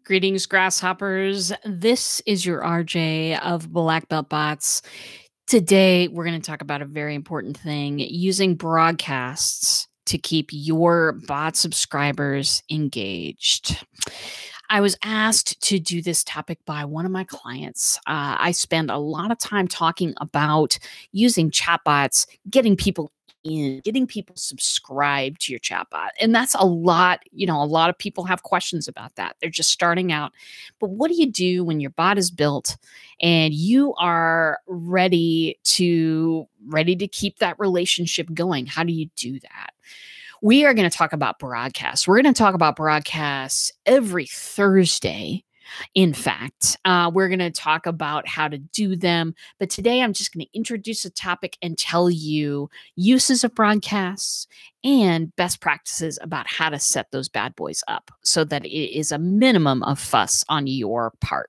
Greetings, grasshoppers. This is your RJ of Black Belt Bots. Today, we're going to talk about a very important thing, using broadcasts to keep your bot subscribers engaged. I was asked to do this topic by one of my clients. I spend a lot of time talking about using chatbots, getting people in, getting people subscribed to your chatbot. And that's a lot, a lot of people have questions about that. They're just starting out. But what do you do when your bot is built and you are ready to keep that relationship going? How do you do that? We are going to talk about broadcasts. We're going to talk about broadcasts every Thursday. In fact, we're going to talk about how to do them. But today I'm just going to introduce a topic and tell you uses of broadcasts and best practices about how to set those bad boys up so that it is a minimum of fuss on your part.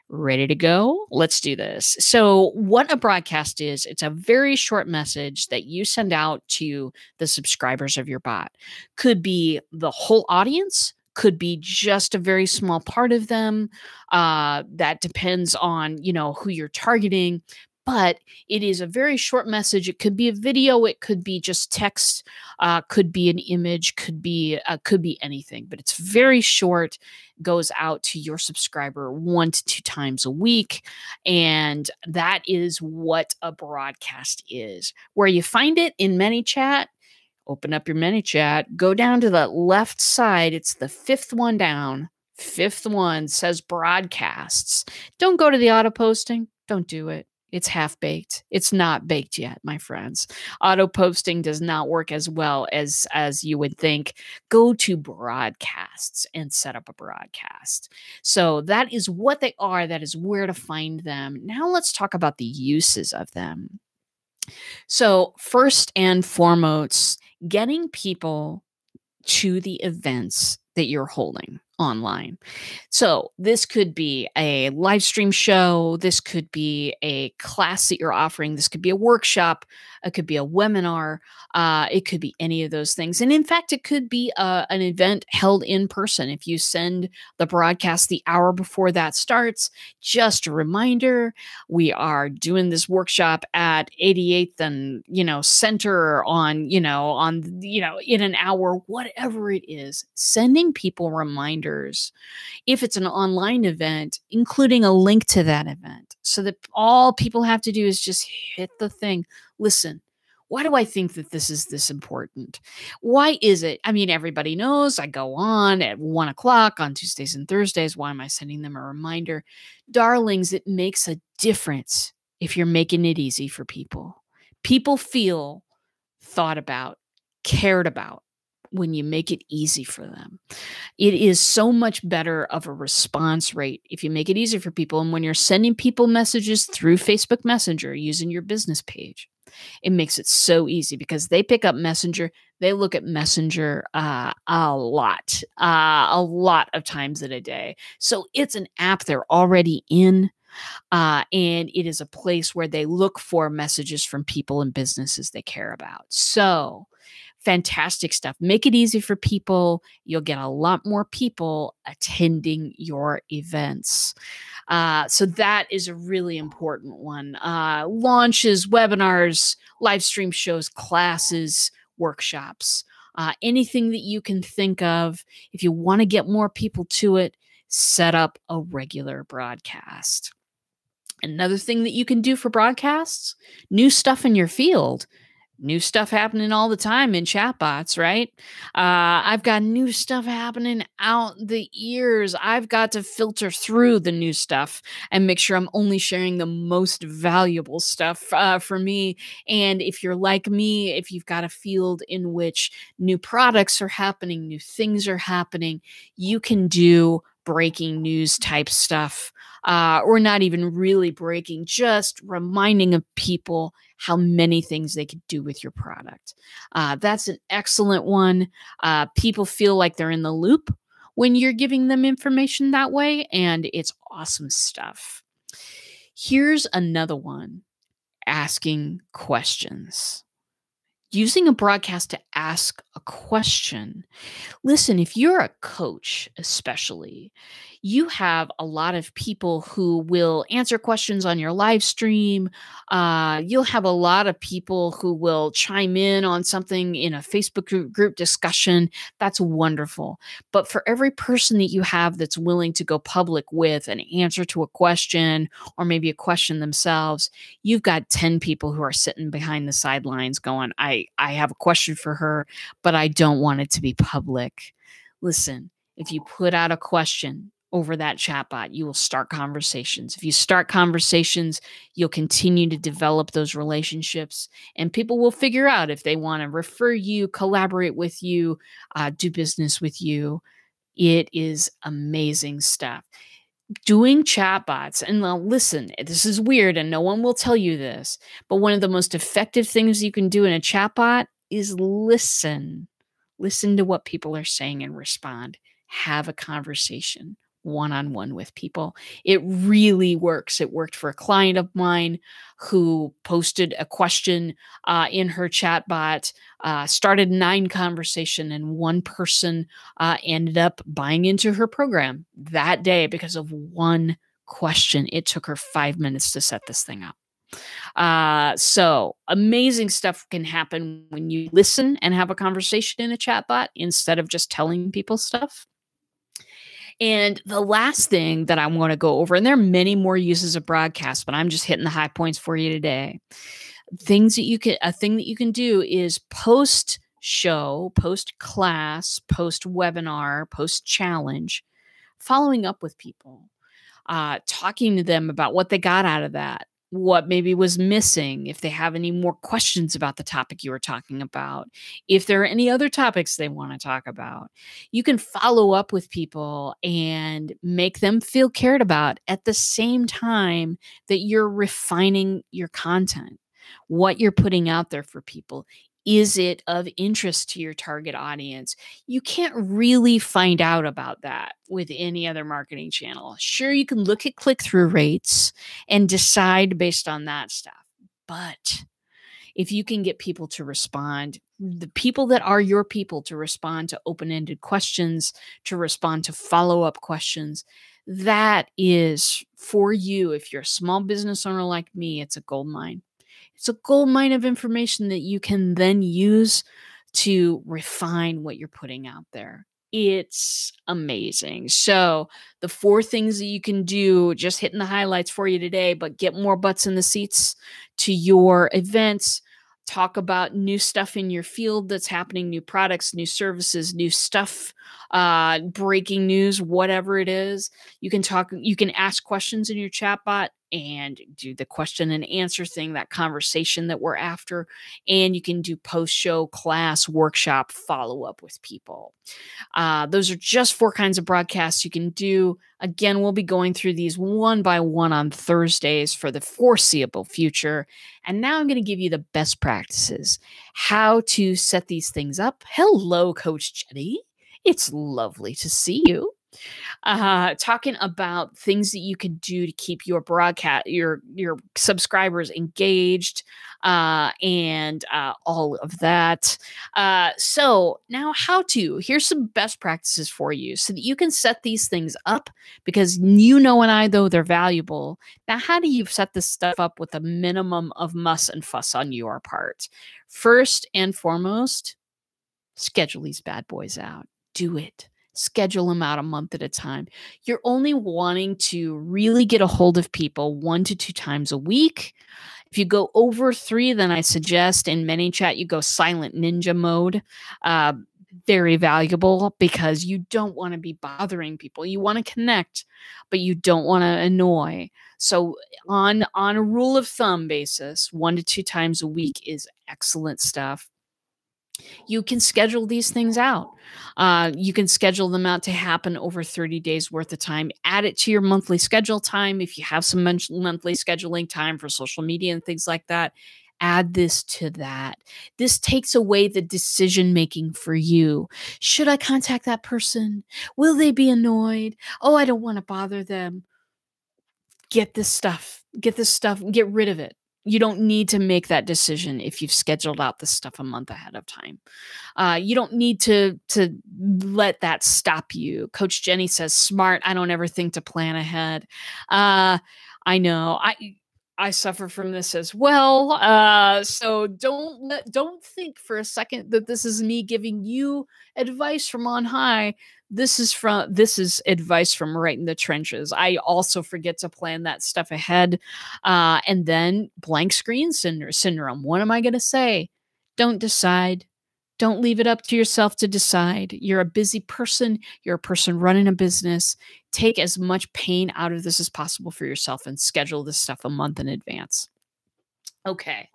Ready to go? Let's do this. So what a broadcast is, it's a very short message that you send out to the subscribers of your bot. Could be the whole audience, could be just a very small part of them. That depends on, who you're targeting. But it is a very short message. It could be a video. It could be just text. Could be an image. Could be anything. But it's very short. Goes out to your subscriber 1 to 2 times a week, and that is what a broadcast is. Where you find it in ManyChat. Open up your ManyChat. Go down to the left side. It's the 5th one down. 5th one says broadcasts. Don't go to the auto posting. Don't do it. It's half-baked. It's not baked yet, my friends. Auto posting does not work as well as you would think. Go to broadcasts and set up a broadcast. So that is what they are. That is where to find them. Now let's talk about the uses of them. So first and foremost, getting people to the events that you're holding online. So this could be a live stream show. This could be a class that you're offering. This could be a workshop. It could be a webinar. It could be any of those things. And in fact, it could be an event held in person. If you send the broadcast the hour before that starts, just a reminder, we are doing this workshop at 88th and, center on, in an hour, whatever it is, sending people reminders. If it's an online event, including a link to that event so that all people have to do is just hit the thing. Listen, why do I think that this is this important? Why is it? I mean, everybody knows I go on at 1 o'clock on Tuesdays and Thursdays. Why am I sending them a reminder? Darlings, it makes a difference if you're making it easy for people. People feel thought about, cared about when you make it easy for them. It is so much better of a response rate if you make it easy for people. And when you're sending people messages through Facebook Messenger using your business page, it makes it so easy because they pick up Messenger. They look at Messenger a lot of times in a day. So it's an app they're already in. And it is a place where they look for messages from people and businesses they care about. So fantastic stuff. Make it easy for people. You'll get a lot more people attending your events. So that is a really important one. Launches, webinars, live stream shows, classes, workshops, anything that you can think of. If you want to get more people to it, set up a regular broadcast. Another thing that you can do for broadcasts, new stuff in your field. New stuff happening all the time in chatbots, right? I've got new stuff happening out the ears. I've got to filter through the new stuff and make sure I'm only sharing the most valuable stuff for me. And if you're like me, if you've got a field in which new products are happening, new things are happening, you can do breaking news type stuff, or not even really breaking, just reminding of people how many things they could do with your product. That's an excellent one. People feel like they're in the loop when you're giving them information that way, and it's awesome stuff. Here's another one, asking questions. Using a broadcast to ask a question. Listen, if you're a coach, especially, you have a lot of people who will answer questions on your live stream. You'll have a lot of people who will chime in on something in a Facebook group discussion. That's wonderful. But for every person that you have that's willing to go public with an answer to a question or maybe a question themselves, you've got 10 people who are sitting behind the sidelines going, I have a question for her, but I don't want it to be public. Listen, if you put out a question over that chatbot, you will start conversations. If you start conversations, you'll continue to develop those relationships, and people will figure out if they want to refer you, collaborate with you, do business with you. It is amazing stuff. Doing chatbots, and now listen, this is weird and no one will tell you this, but one of the most effective things you can do in a chatbot is listen. Listen to what people are saying and respond. Have a conversation one on one with people. It really works. It worked for a client of mine who posted a question in her chatbot, started 9 conversation, and one person ended up buying into her program that day because of one question. It took her 5 minutes to set this thing up. So amazing stuff can happen when you listen and have a conversation in a chatbot instead of just telling people stuff. And the last thing that I want to go over, and there are many more uses of broadcast, but I'm just hitting the high points for you today. A thing that you can do is post show, post class, post webinar, post challenge, following up with people, talking to them about what they got out of that, what maybe was missing, if they have any more questions about the topic you were talking about, if there are any other topics they want to talk about. You can follow up with people and make them feel cared about at the same time that you're refining your content, what you're putting out there for people. Is it of interest to your target audience? You can't really find out about that with any other marketing channel. Sure, you can look at click-through rates and decide based on that stuff. But if you can get people to respond, the people that are your people to respond to open-ended questions, to respond to follow-up questions, that is for you. If you're a small business owner like me, it's a gold mine. It's a gold mine of information that you can then use to refine what you're putting out there. It's amazing. So, the 4 things that you can do, just hitting the highlights for you today, but get more butts in the seats to your events. Talk about new stuff in your field that's happening, new products, new services, new stuff, breaking news, whatever it is. You can ask questions in your chatbot and do the question and answer thing, that conversation that we're after. And you can do post-show, class, workshop, follow-up with people. Those are just 4 kinds of broadcasts you can do. Again, we'll be going through these one by one on Thursdays for the foreseeable future. And now I'm going to give you the best practices, how to set these things up. Hello, Coach Jenny. It's lovely to see you. Talking about things that you can do to keep your your subscribers engaged, and all of that. So now here's some best practices for you so that you can set these things up, because you know, and I, though they're valuable. Now, how do you set this stuff up with a minimum of muss and fuss on your part? First and foremost, schedule these bad boys out. Do it. Schedule them out a month at a time. You're only wanting to really get a hold of people 1 to 2 times a week. If you go over 3, then I suggest in ManyChat you go silent ninja mode. Very valuable, because you don't want to be bothering people. You want to connect, but you don't want to annoy. So on a rule of thumb basis, 1 to 2 times a week is excellent stuff. You can schedule these things out. You can schedule them out to happen over 30 days worth of time. Add it to your monthly schedule time. If you have some monthly scheduling time for social media and things like that, add this to that. This takes away the decision making for you. Should I contact that person? Will they be annoyed? Oh, I don't want to bother them. Get this stuff. Get rid of it. You don't need to make that decision if you've scheduled out this stuff a month ahead of time. You don't need to let that stop you. Coach Jenny says, "Smart. I don't ever think to plan ahead." Uh, I know. I suffer from this as well. So don't think for a second that this is me giving you advice from on high. This is advice from right in the trenches. I also forget to plan that stuff ahead. And then blank screen syndrome. What am I going to say? Don't decide. Don't leave it up to yourself to decide. You're a busy person. You're a person running a business. Take as much pain out of this as possible for yourself and schedule this stuff a month in advance. Okay.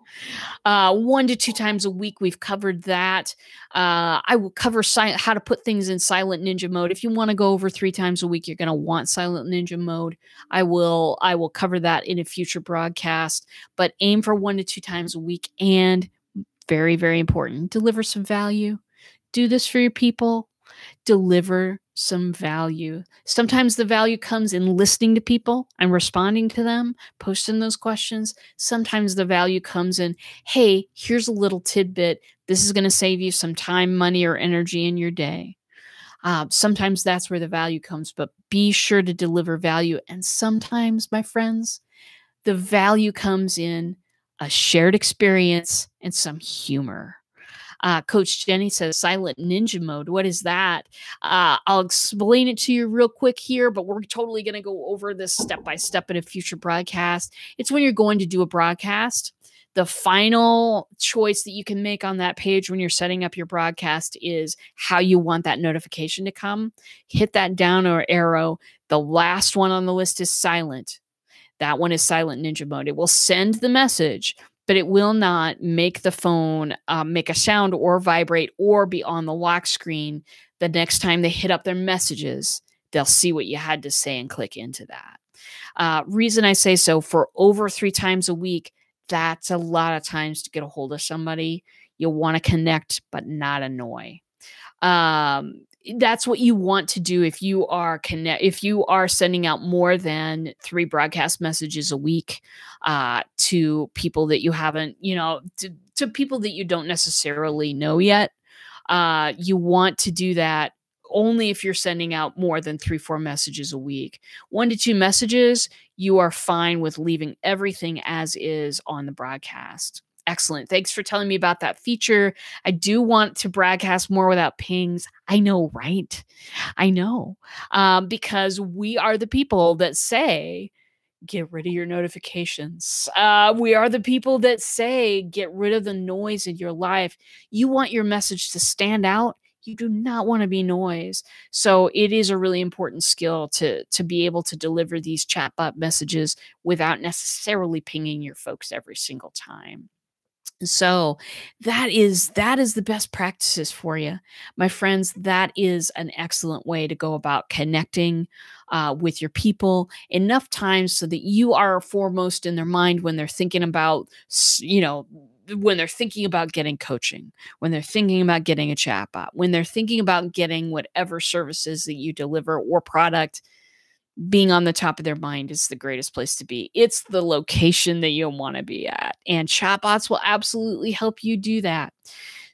1 to 2 times a week. We've covered that. I will cover how to put things in silent ninja mode. If you want to go over 3 times a week, you're going to want silent ninja mode. I will cover that in a future broadcast, but aim for 1 to 2 times a week. And very, very important, deliver some value. Do this for your people. Deliver some value. Sometimes the value comes in listening to people and responding to them, posting those questions. Sometimes the value comes in, hey, here's a little tidbit. This is going to save you some time, money, or energy in your day. Sometimes that's where the value comes, but be sure to deliver value. And sometimes, my friends, the value comes in a shared experience and some humor. Coach Jenny says silent ninja mode. What is that? I'll explain it to you real quick here, but we're totally going to go over this step by step in a future broadcast. It's when you're going to do a broadcast. The final choice that you can make on that page when you're setting up your broadcast is how you want that notification to come. Hit that down or arrow. The last one on the list is silent. That one is silent ninja mode. It will send the message, but it will not make the phone make a sound or vibrate or be on the lock screen. The next time they hit up their messages, they'll see what you had to say and click into that. Reason I say so, for over 3 times a week, that's a lot of times to get a hold of somebody. You'll want to connect, but not annoy. That's what you want to do if you are sending out more than 3 broadcast messages a week to people that you haven't, to people that you don't necessarily know yet. You want to do that only if you're sending out more than 3-4 messages a week. 1 to 2 messages, you are fine with leaving everything as is on the broadcast. Excellent. Thanks for telling me about that feature. I do want to broadcast more without pings. I know, right? I know. Because we are the people that say, get rid of your notifications. We are the people that say, get rid of the noise in your life. You want your message to stand out. You do not want to be noise. So it is a really important skill to be able to deliver these chatbot messages without necessarily pinging your folks every single time. So that is the best practices for you, my friends. That is an excellent way to go about connecting with your people enough times so that you are foremost in their mind when they're thinking about, when they're thinking about getting coaching, when they're thinking about getting a chatbot, when they're thinking about getting whatever services that you deliver or product. Being on the top of their mind is the greatest place to be. It's the location that you'll want to be at. And chatbots will absolutely help you do that.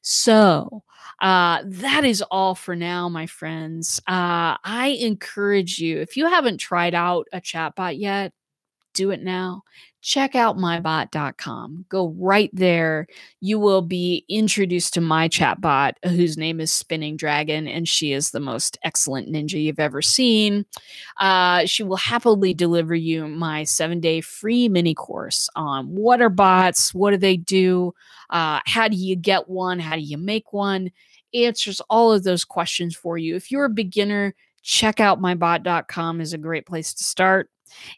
So that is all for now, my friends. I encourage you, if you haven't tried out a chatbot yet, do it now. Check out mybot.com. Go right there. You will be introduced to my chatbot, whose name is Spinning Dragon, and she is the most excellent ninja you've ever seen. She will happily deliver you my 7-day free mini course on what are bots, what do they do, how do you get one, how do you make one, answers all of those questions for you. If you're a beginner, check out mybot.com is a great place to start.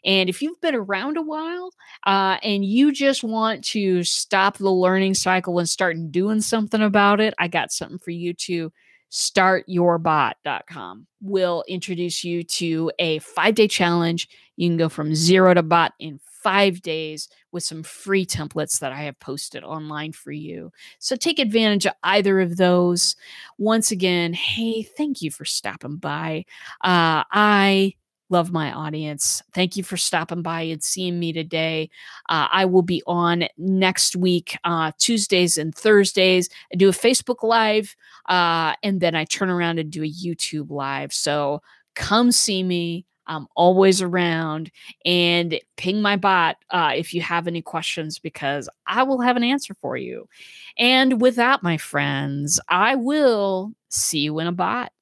And if you've been around a while and you just want to stop the learning cycle and start doing something about it, I got something for you too. Startyourbot.com will introduce you to a 5-day challenge. You can go from 0 to bot in 5 days with some free templates that I have posted online for you. So take advantage of either of those. Once again, hey, thank you for stopping by. I love my audience. Thank you for stopping by and seeing me today. I will be on next week, Tuesdays and Thursdays. I do a Facebook Live, and then I turn around and do a YouTube Live. So come see me. I'm always around, and ping my bot if you have any questions, because I will have an answer for you. And with that, my friends, I will see you in a bot.